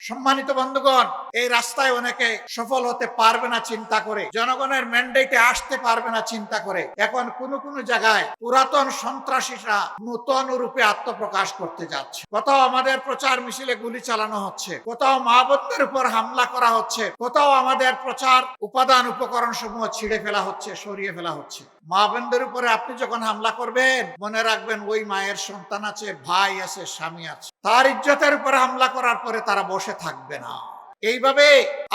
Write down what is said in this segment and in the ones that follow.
সম্মানিত বন্ধুগণ, এই রাস্তায় অনেকে সফল হতে পারবে না চিন্তা করে, জনগণের ম্যান্ডেটে আসতে পারবে না চিন্তা করে এখন কোন কোন জায়গায় পুরাতন সন্ত্রাসীরা নতুন রূপে আত্মপ্রকাশ করতে যাচ্ছে। কোথাও আমাদের প্রচার মিছিলে গুলি চালানো হচ্ছে, কোথাও মা বোনদের উপর হামলা করা হচ্ছে, কোথাও আমাদের প্রচার উপাদান উপকরণ সমূহ ছিঁড়ে ফেলা হচ্ছে, সরিয়ে ফেলা হচ্ছে। মা বোনদের উপরে আপনি যখন হামলা করবেন, মনে রাখবেন ওই মায়ের সন্তান আছে, ভাই আছে, স্বামী আছে, তার ইজ্জতের উপরে হামলা করার পরে তারা বসে থাকবে না। এইভাবে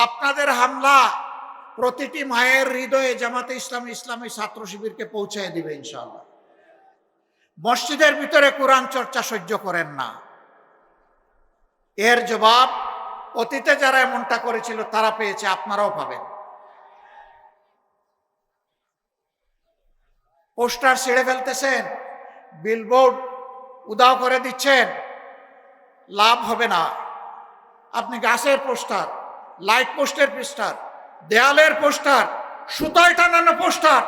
আপনাদের হামলা প্রতিটি মায়ের হৃদয়ে জামাতে ইসলামী ইসলামী ছাত্র শিবিরকে পৌঁছে দিবে ইনশাআল্লাহ। মসজিদের ভিতরে কোরআন চর্চা সহ্য করেন না, এর জবাব অতীতে যারা এমনটা করেছিল তারা পেয়েছে, আপনারাও পাবেন। পোস্টার ছিঁড়ে ফেলতেছেন, বিলবোর্ড উদাও করে দিচ্ছেন, লাভ হবে না। আপনি গাছের পোস্টার, লাইট পোস্টের পোস্টার, দেয়ালের পোস্টার, সুতায় টানানো পোস্টার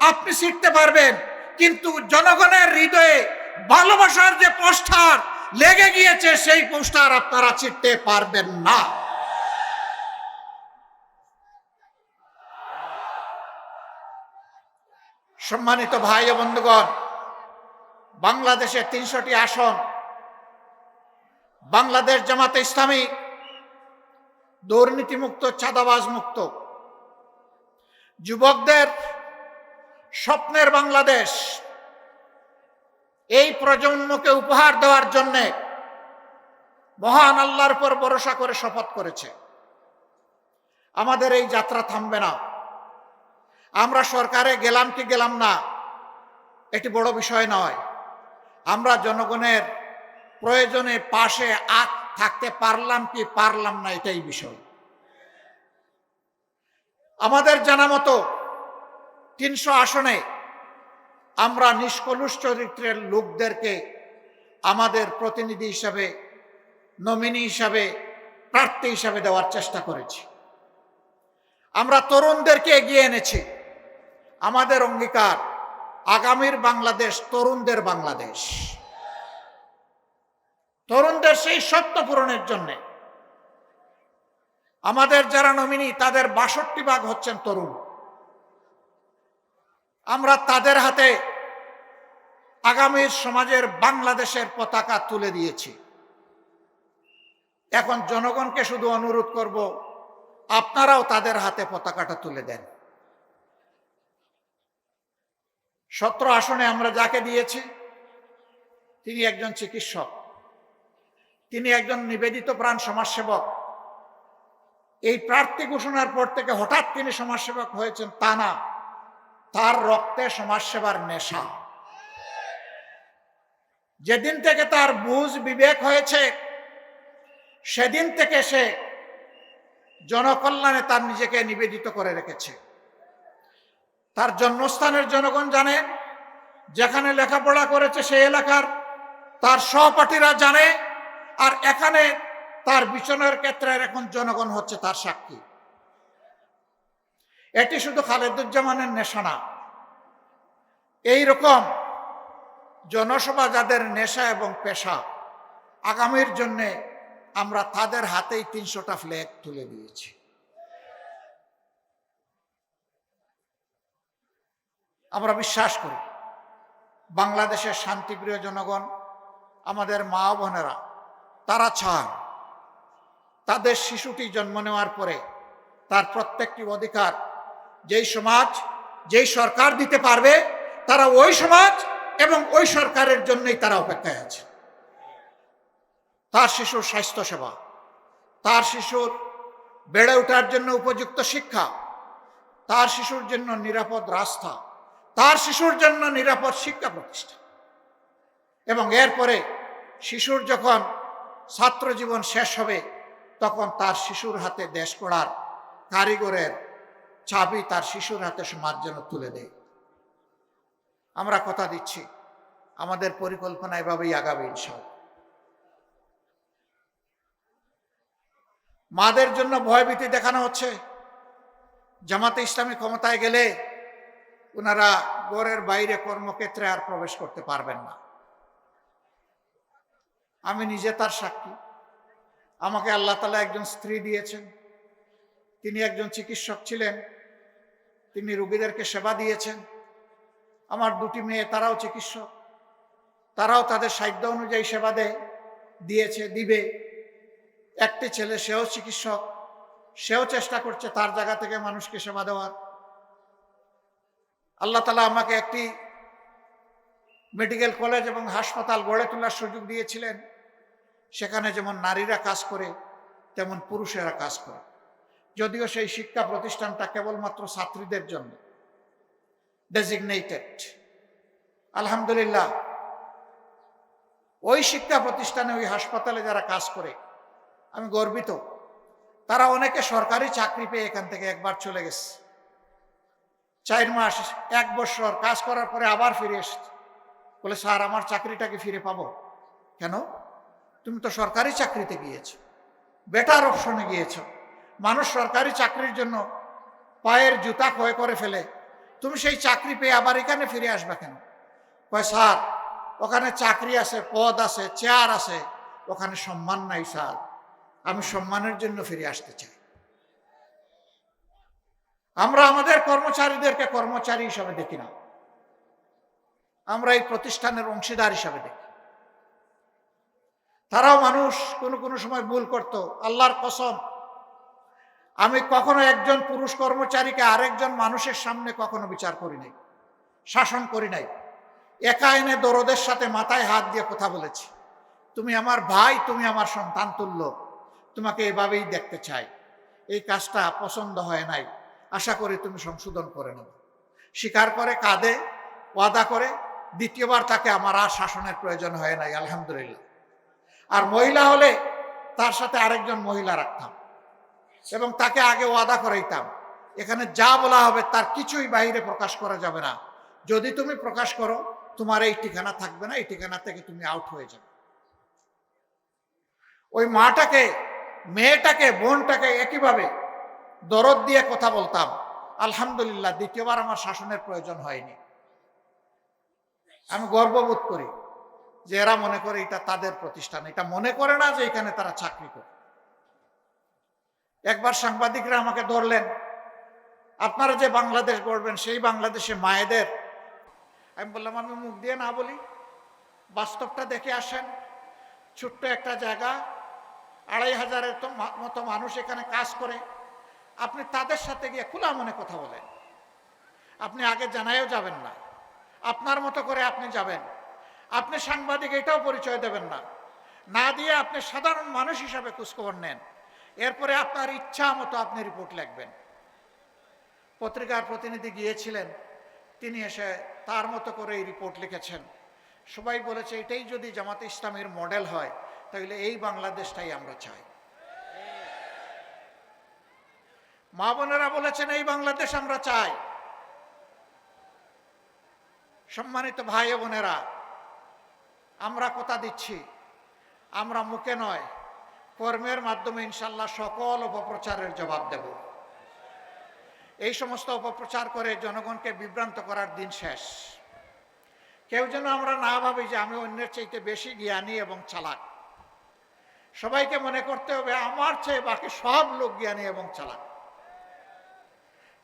আপনি ছিঁড়তে পারবেন, কিন্তু জনগণের হৃদয়ে ভালোবাসার যে পোস্টার লেগে গিয়েছে সেই পোস্টার আপনারা ছিঁড়তে পারবেন না। সম্মানিত ভাই ও বন্ধুগণ, বাংলাদেশে ৩০০টি আসন, বাংলাদেশ জামাতে ইসলামী দুর্নীতিমুক্ত, চাঁদাবাজ মুক্ত, যুবকদের স্বপ্নের বাংলাদেশ, এই প্রজন্মকে উপহার দেওয়ার জন্যে মহান আল্লাহর উপর ভরসা করে শপথ করেছে। আমাদের এই যাত্রা থামবে না। আমরা সরকারে গেলাম কি গেলাম না এটি বড় বিষয় নয়, আমরা জনগণের প্রয়োজনে পাশে থাকতে পারলাম কি পারলাম না এটাই বিষয়। আমাদের জানা মতো ৩০০ আসনে আমরা নিষ্কলুষ চরিত্রের লোকদেরকে আমাদের প্রতিনিধি হিসাবে, নমিনি হিসাবে, প্রার্থী হিসাবে দেওয়ার চেষ্টা করেছি। আমরা তরুণদেরকে এগিয়ে এনেছি। আমাদের অঙ্গীকার, আগামীর বাংলাদেশ তরুণদের বাংলাদেশ। তরুণদের সেই স্বপ্ন পূরণের জন্য আমাদের যারা নমিনি তাদের ৬২ ভাগ হচ্ছেন তরুণ। আমরা তাদের হাতে আগামীর সমাজের বাংলাদেশের পতাকা তুলে দিয়েছি। এখন জনগণকে শুধু অনুরোধ করব, আপনারাও তাদের হাতে পতাকাটা তুলে দেন। ১৭ আসনে আমরা যাকে দিয়েছি তিনি একজন চিকিৎসক, তিনি একজন নিবেদিত প্রাণ সমাজসেবক। এই প্রার্থী ঘোষণার পর থেকে হঠাৎ তিনি সমাজসেবক হয়েছেন তা না, তার রক্তে সমাজসেবার নেশা। যেদিন থেকে তার বুঝ বিবেক হয়েছে সেদিন থেকে সে জনকল্যাণে তার নিজেকে নিবেদিত করে রেখেছে। তার জন্মস্থানের জনগণ জানে, যেখানে লেখাপড়া করেছে সেই এলাকার তার সহপাঠীরা জানে, আর এখানে তার বিচরণের ক্ষেত্রে এখন জনগণ হচ্ছে তার সাক্ষী। এটি শুধু খালেদুজ্জামানের নেশা না, এইরকম জনসভা যাদের নেশা এবং পেশা, আগামীর জন্য আমরা তাদের হাতেই ৩০০টা ফ্ল্যাগ তুলে দিয়েছি। আমরা বিশ্বাস করি বাংলাদেশের শান্তিপ্রিয় জনগণ, আমাদের মা বোনেরা, তারা চান তাদের শিশুটি জন্ম নেওয়ার পরে তার প্রত্যেকটি অধিকার যেই সমাজ, যেই সরকার দিতে পারবে, তারা ওই সমাজ এবং ওই সরকারের জন্যই তারা অপেক্ষায় আছে। তার শিশুর স্বাস্থ্যসেবা, তার শিশুর বেড়ে ওঠার জন্য উপযুক্ত শিক্ষা, তার শিশুর জন্য নিরাপদ রাস্তা, তার শিশুর জন্য নিরাপদ শিক্ষা প্রতিষ্ঠান, এবং এরপরে শিশুর যখন ছাত্র জীবন শেষ হবে তখন তার শিশুর হাতে দেশ গড়ার কারিগরের চাবি তার শিশুর হাতে সমাজ যেন তুলে দেয়। আমরা কথা দিচ্ছি আমাদের পরিকল্পনা এভাবেই আগাবে ইনশাআল্লাহ। মাদের জন্য ভয়ভীতি দেখানো হচ্ছে, জামাতে ইসলামী ক্ষমতায় গেলে ওনারা ঘরের বাইরে কর্মক্ষেত্রে আর প্রবেশ করতে পারবেন না। আমি নিজে তার সাক্ষী। আমাকে আল্লাহ তাআলা একজন স্ত্রী দিয়েছেন, তিনি একজন চিকিৎসক ছিলেন, তিনি রোগীদেরকে সেবা দিয়েছেন। আমার দুটি মেয়ে, তারাও চিকিৎসক, তারাও তাদের সাধ্য অনুযায়ী সেবা দিয়েছে, দিবে। একটি ছেলে, সেও চিকিৎসক, সেও চেষ্টা করছে তার জায়গা থেকে মানুষকে সেবা দেওয়ার। আল্লাহ তাআলা আমাকে একটি মেডিকেল কলেজ এবং হাসপাতাল গড়ে তোলার সুযোগ দিয়েছিলেন। সেখানে যেমন নারীরা কাজ করে তেমন পুরুষেরা কাজ করে, যদিও সেই শিক্ষা প্রতিষ্ঠানটা কেবলমাত্র ছাত্রীদের জন্য ডেজিগনেটেড। আলহামদুলিল্লাহ, ওই শিক্ষা প্রতিষ্ঠানে, ওই হাসপাতালে যারা কাজ করে আমি গর্বিত। তারা অনেকে সরকারি চাকরি পেয়ে এখান থেকে একবার চলে গেছে, 4 মাস 1 বছর কাজ করার পরে আবার ফিরে এসছে, বলে স্যার আমার চাকরিটাকে ফিরে পাবো? কেন? তুমি তো সরকারি চাকরিতে গিয়েছো, বেটার অপশনে গিয়েছো। মানুষ সরকারি চাকরির জন্য পায়ের জুতা ক্ষয় করে ফেলে, তুমি সেই চাকরি পেয়ে আবার এখানে ফিরে আসবে কেন? কয় স্যার ওখানে চাকরি আছে, পদ আছে, চেয়ার আছে, ওখানে সম্মান নাই স্যার, আমি সম্মানের জন্য ফিরে আসতে চাই। আমরা আমাদের কর্মচারীদেরকে কর্মচারী হিসাবে দেখি না, আমরা এই প্রতিষ্ঠানের অংশীদার হিসাবে দেখি। তারাও মানুষ, কোনো সময় ভুল করত। আল্লাহর কসম, আমি কখনো একজন পুরুষ কর্মচারীকে আরেকজন মানুষের সামনে কখনো বিচার করি নাই, শাসন করি নাই। একা এনে দরদের সাথে মাথায় হাত দিয়ে কথা বলেছি, তুমি আমার ভাই, তুমি আমার সন্তান তুল্য, তোমাকে এভাবেই দেখতে চাই, এই কাজটা পছন্দ হয় নাই, আশা করি তুমি সংশোধন করে নেবে। স্বীকার করে, কাঁদে, ওয়াদা করে, দ্বিতীয়বার তাকে আমার আর শাসনের প্রয়োজন হয় নাই, আলহামদুলিল্লাহ। আর মহিলা হলে তার সাথে আরেকজন মহিলা রাখতাম এবং তাকে আগে ওয়াদা করাইতাম, এখানে যা বলা হবে তার কিছুই বাইরে প্রকাশ করা যাবে না, যদি তুমি প্রকাশ করো তোমার এই ঠিকানা থাকবে না, এই ঠিকানা থেকে তুমি আউট হয়ে যাবে। ওই মাটাকে, মেয়েটাকে, বোনটাকে একইভাবে দরদ দিয়ে কথা বলতাম। আলহামদুলিল্লাহ, দ্বিতীয়বার আমার শাসনের প্রয়োজন হয়নি। আমি গর্ববোধ করি যে এরা মনে করে এটা তাদের প্রতিষ্ঠান, এটা মনে করে না যে এখানে তারা চাকরি করে। একবার সাংবাদিকরা আমাকে ধরলেন, আপনারা যে বাংলাদেশ গড়বেন সেই বাংলাদেশে মায়েদের, আমি বললাম আমি মুখ দিয়ে না বলি, বাস্তবটা দেখে আসেন। ছোট্ট একটা জায়গা, 2500-এর মতো মানুষ এখানে কাজ করে, আপনি তাদের সাথে গিয়ে খোলা মনে কথা বলেন। আপনি আগে জানাইও যাবেন না, আপনার মতো করে আপনি যাবেন। আপনি সাংবাদিক এটাও পরিচয় দেবেন না, না দিয়ে আপনি সাধারণ মানুষ হিসাবে খোঁজখবর নেন, এরপরে আপনার ইচ্ছা মতো আপনি রিপোর্ট লিখবেন। পত্রিকার প্রতিনিধি গিয়েছিলেন, তিনি এসে তার মতো করে এই রিপোর্ট লিখেছেন। সবাই বলেছে এটাই যদি জামাতে ইসলামের মডেল হয় তাহলে এই বাংলাদেশটাই আমরা চাই। মা বোনেরা বলেছেন এই বাংলাদেশ আমরা চাই। সম্মানিত ভাই বোনেরা, আমরা কথা দিচ্ছি, আমরা মুখে নয় কর্মের মাধ্যমে ইনশাল্লাহ সকল অপপ্রচারের জবাব দেব। এই সমস্ত অপপ্রচার করে জনগণকে বিভ্রান্ত করার দিন শেষ। কেউ যেন আমরা না ভাবি যে আমি অন্যের চাইতে বেশি জ্ঞানী এবং চালাক। সবাইকে মনে করতে হবে আমার চেয়ে বাকি সব লোক জ্ঞানী এবং চালাক।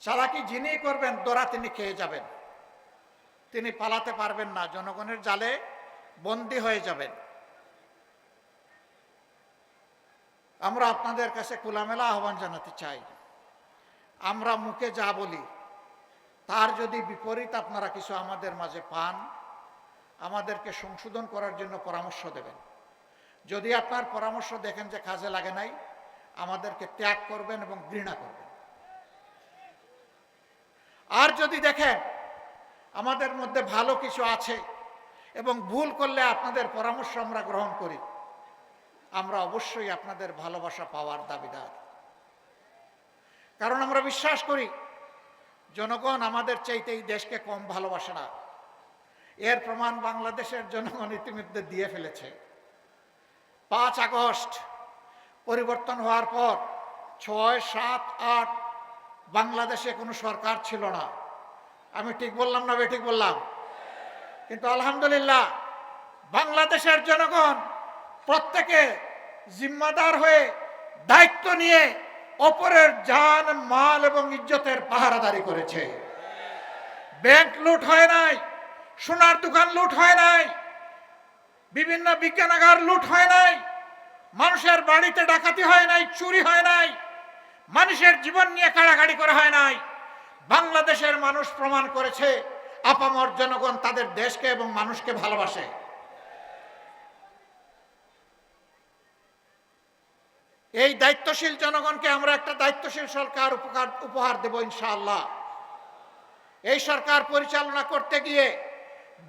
চালাকি যিনি করবেন দোরা তিনি খেয়ে যাবেন, তিনি পালাতে পারবেন না, জনগণের জালে বন্দী হয়ে যাবেন। আমরা আপনাদের কাছে খোলামেলা আহ্বান জানাতে চাই, আমরা মুখে যা বলি তার যদি বিপরীত আপনারা কিছু আমাদের মাঝে পান, আমাদেরকে সংশোধন করার জন্য পরামর্শ দেবেন। যদি আপনার পরামর্শ দেখেন যে কাজে লাগে নাই, আমাদেরকে ত্যাগ করবেন এবং ঘৃণা করবেন। আর যদি দেখেন আমাদের মধ্যে ভালো কিছু আছে এবং ভুল করলে আপনাদের পরামর্শ আমরা গ্রহণ করি, আমরা অবশ্যই আপনাদের ভালোবাসা পাওয়ার দাবিদার। কারণ আমরা বিশ্বাস করি জনগণ আমাদের চাইতে এই দেশকে কম ভালোবাসে না। এর প্রমাণ বাংলাদেশের জনগণ ইতিমধ্যে দিয়ে ফেলেছে। 5 আগস্ট পরিবর্তন হওয়ার পর 6, 7, 8 বাংলাদেশে কোনো সরকার ছিল না। আমি ঠিক বললাম না বেঠিক বললাম? কিন্তু আলহামদুলিল্লাহ বাংলাদেশের জনগণ প্রত্যেকে জিম্মাদার হয়ে দায়িত্ব নিয়ে অপরের জান মাল এবং ইজ্জতের পাহারাদারি করেছে। ব্যাংক লুট হয় নাই, সোনার দোকান লুট হয় নাই, বিভিন্ন বিজ্ঞানাগার লুট হয় নাই, মানুষের বাড়িতে ডাকাতি হয় নাই, চুরি হয় নাই, মানুষের জীবন নিয়ে কাড়াকাড়ি করা হয় নাই। বাংলাদেশের মানুষ প্রমাণ করেছে আপামর জনগণ তাদের দেশকে এবং মানুষকে ভালোবাসে। এই দায়িত্বশীল জনগণকে আমরা একটা দায়িত্বশীল সরকার উপহার দেব ইনশাআল্লাহ। এই সরকার পরিচালনা করতে গিয়ে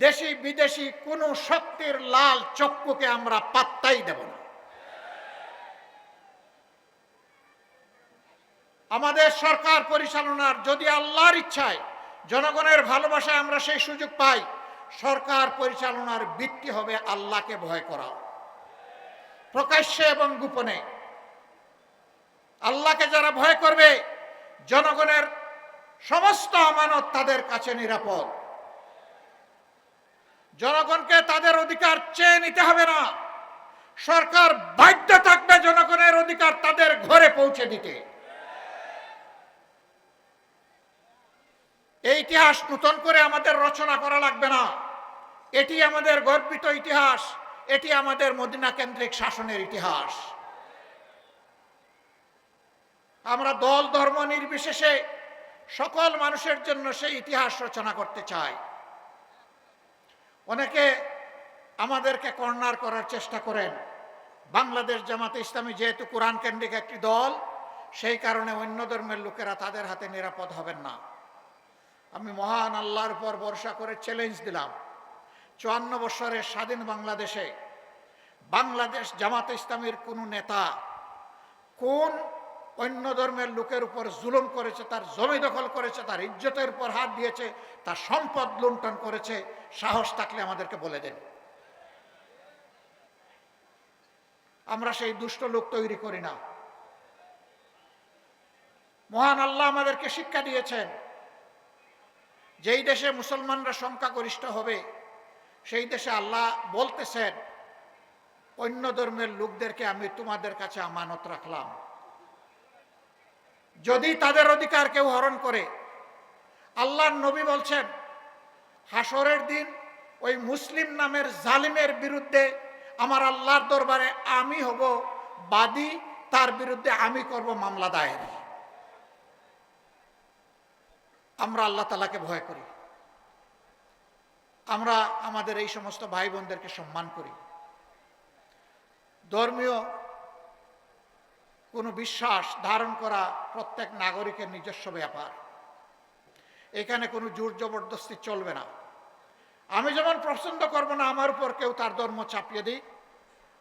দেশি বিদেশি কোন শক্তির লাল চক্ষুকে আমরা পাত্তাই দেব না। আমাদের সরকার পরিচালনার যদি আল্লাহর ইচ্ছায় জনগণের ভালোবাসায় আমরা সেই সুযোগ পাই, সরকার পরিচালনার ভিত্তি হবে আল্লাহকে ভয় করা, প্রকাশ্যে এবং গোপনে। আল্লাহকে যারা ভয় করবে, জনগণের সমস্ত আমানত তাদের কাছে নিরাপদ। জনগণকে তাদের অধিকার চেয়ে নিতে হবে না, সরকার বাধ্য থাকবে জনগণের অধিকার তাদের ঘরে পৌঁছে দিতে। এই ইতিহাস নতুন করে আমাদের রচনা করা লাগবে না, এটি আমাদের গর্বিত ইতিহাস, এটি আমাদের মদিনা কেন্দ্রিক শাসনের ইতিহাস। আমরা দল ধর্ম নির্বিশেষে সকল মানুষের জন্য সেই ইতিহাস রচনা করতে চাই। অনেকে আমাদেরকে কর্নার করার চেষ্টা করেন। বাংলাদেশ জামাতে ইসলামী যেহেতু কোরআন কেন্দ্রিক একটি দল, সেই কারণে অন্য ধর্মের লোকেরা তাদের হাতে নিরাপদ হবেন না। আমি মহান আল্লাহর উপর ভরসা করে চ্যালেঞ্জ দিলাম, 54 বছরের স্বাধীন বাংলাদেশে বাংলাদেশ জামাতে ইসলামীর কোন নেতা কোন অন্য ধর্মের লোকের উপর জুলুম করেছে, তার জমি দখল করেছে, তার ইজ্জতের উপর হাত দিয়েছে, তার সম্পদ লুণ্ঠন করেছে? সাহস থাকলে আমাদেরকে বলে দেন। আমরা সেই দুষ্ট লোক তৈরি করি না। মহান আল্লাহ আমাদেরকে শিক্ষা দিয়েছেন, যেই দেশে মুসলমানরা সংখ্যাগরিষ্ঠ হবে সেই দেশে আল্লাহ বলতেছেন, অন্য ধর্মের লোকদেরকে আমি তোমাদের কাছে আমানত রাখলাম, যদি তাদের অধিকার কেউ হরণ করে। আল্লাহর নবী বলছেন, হাসরের দিন ওই মুসলিম নামের জালিমের বিরুদ্ধে আমার আল্লাহর দরবারে আমি হব বাদী, তার বিরুদ্ধে আমি করব মামলা দায়ের। আমরা আল্লাহ তাআলাকে ভয় করি, আমরা আমাদের এই সমস্ত ভাই বোনদেরকে সম্মান করি। ধর্মীয় কোনো বিশ্বাস ধারণ করা প্রত্যেক নাগরিকের নিজস্ব ব্যাপার, এখানে কোনো জোর জবরদস্তি চলবে না। আমি যেমন পছন্দ করব না আমার উপর কেউ তার ধর্ম চাপিয়ে দিই,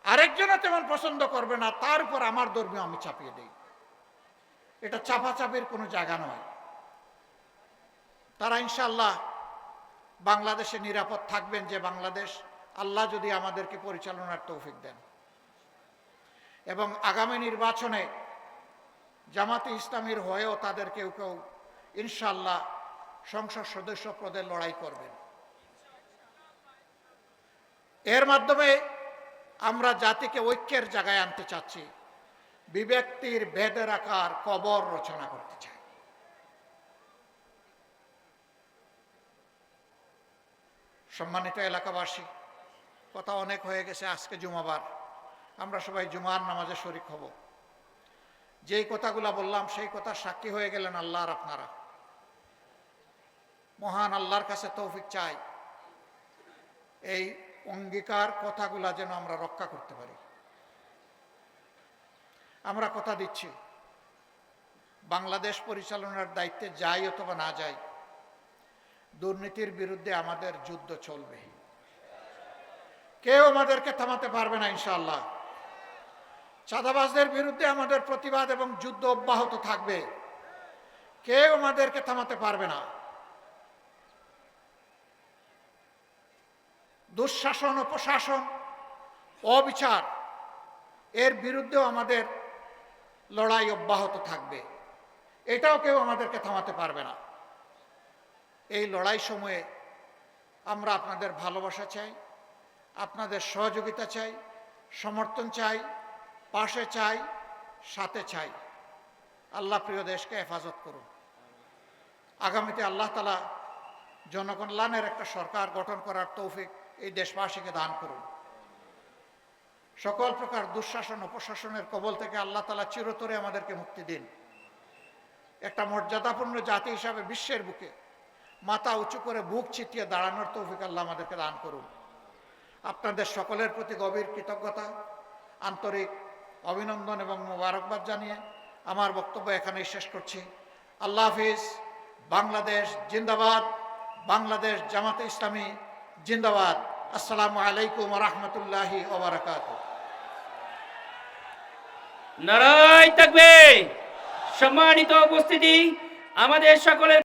আরেকজনও তেমন পছন্দ করবে না তার উপর আমার ধর্ম আমি চাপিয়ে দিই। এটা চাপাচাপির কোনো জায়গা নয়। তারা ইনশাআল্লাহ বাংলাদেশে নিরাপদ থাকবেন, যে বাংলাদেশ আল্লাহ যদি আমাদেরকে পরিচালনার তৌফিক দেন। এবং আগামী নির্বাচনে জামাতে ইসলামীর হয়েও তাদের কেউ কেউ ইনশাআল্লাহ সংসদ সদস্য পদে লড়াই করবেন। এর মাধ্যমে আমরা জাতিকে ঐক্যের জায়গায় আনতে চাচ্ছি, বিভক্তির ভেদের আকার কবর রচনা করতে চাই। সম্মানিত এলাকাবাসী, কথা অনেক হয়ে গেছে, আজকে জুমাবার, আমরা সবাই জুমার নামাজে শরীক হব। যেই কথাগুলা বললাম সেই কথা সাক্ষী হয়ে গেলেন আল্লাহর আপনারা। মহান আল্লাহর কাছে তৌফিক চাই এই অঙ্গীকার কথাগুলা যেন আমরা রক্ষা করতে পারি। আমরা কথা দিচ্ছি, বাংলাদেশ পরিচালনার দায়িত্বে যাই অথবা না যাই, দুর্নীতির বিরুদ্ধে আমাদের যুদ্ধ চলবে, কেউ আমাদেরকে থামাতে পারবে না ইনশাআল্লাহ। চাঁদাবাজদের বিরুদ্ধে আমাদের প্রতিবাদ এবং যুদ্ধ অব্যাহত থাকবে, কেউ আমাদেরকে থামাতে পারবে না। দুঃশাসন, অপশাসন, অবিচার, এর বিরুদ্ধেও আমাদের লড়াই অব্যাহত থাকবে, এটাও কেউ আমাদেরকে থামাতে পারবে না। এই লড়াই সময়ে আমরা আপনাদের ভালোবাসা চাই, আপনাদের সহযোগিতা চাই, সমর্থন চাই, পাশে চাই, সাথে চাই। আল্লাহ প্রিয় দেশকে হেফাজত করুন। আগামীতে আল্লাহ তাআলা জনকল্যাণের একটা সরকার গঠন করার তৌফিক এই দেশবাসীকে দান করুন। সকল প্রকার দুঃশাসন অপশাসনের কবল থেকে আল্লাহ তাআলা চিরতরে আমাদেরকে মুক্তি দিন। একটা মর্যাদাপূর্ণ জাতি হিসাবে বিশ্বের বুকে মাথা উঁচু করে বুক চিতিয়ে দাঁড়ানোর তৌফিক আল্লাহ আমাদেরকে দান করুন। আপনাদের সকলের প্রতি গভীর কৃতজ্ঞতা, আন্তরিক অভিনন্দন এবং মোবারকবাদ জানিয়ে আমার বক্তব্য এখানেই শেষ করছি। আল্লাহ হাফিজ। বাংলাদেশ জিন্দাবাদ। বাংলাদেশ জামাতে ইসলামী জিন্দাবাদ। আসসালামু আলাইকুম ওয়া রাহমাতুল্লাহি ওয়া বারাকাতুহু। নারায়ে তাকবীর। সম্মানিত উপস্থিতি, আমাদের সকলের